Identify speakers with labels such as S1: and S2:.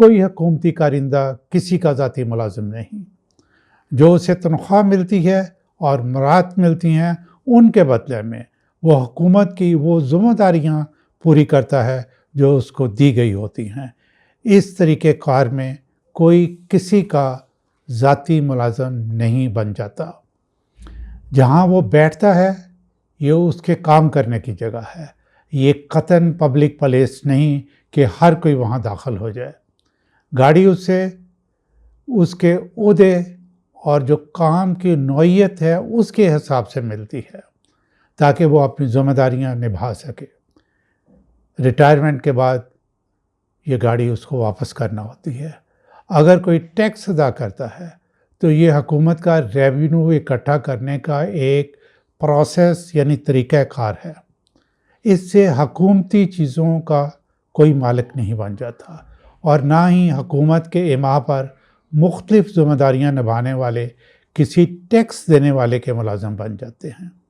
S1: کوئی حکومتی کارندہ کسی کا ذاتی ملازم نہیں۔ جو اسے تنخواہ ملتی ہے اور مراحت ملتی ہیں، ان کے بدلے میں وہ حکومت کی وہ ذمہ داریاں پوری کرتا ہے جو اس کو دی گئی ہوتی ہیں۔ اس طریقہ کار میں کوئی کسی کا ذاتی ملازم نہیں بن جاتا۔ جہاں وہ بیٹھتا ہے یہ اس کے کام کرنے کی جگہ ہے، یہ قطعاً پبلک پلیس نہیں کہ ہر کوئی وہاں داخل ہو جائے۔ گاڑی اسے اس کے عہدے اور جو کام کی نوعیت ہے اس کے حساب سے ملتی ہے تاکہ وہ اپنی ذمہ داریاں نبھا سکے۔ ریٹائرمنٹ کے بعد یہ گاڑی اس کو واپس کرنا ہوتی ہے۔ اگر کوئی ٹیکس ادا کرتا ہے تو یہ حکومت کا ریونیو اکٹھا کرنے کا ایک پروسیس یعنی طریقہ کار ہے۔ اس سے حکومتی چیزوں کا کوئی مالک نہیں بن جاتا اور نہ ہی حکومت کے ایما پر مختلف ذمہ داریاں نبھانے والے کسی ٹیکس دینے والے کے ملازم بن جاتے ہیں۔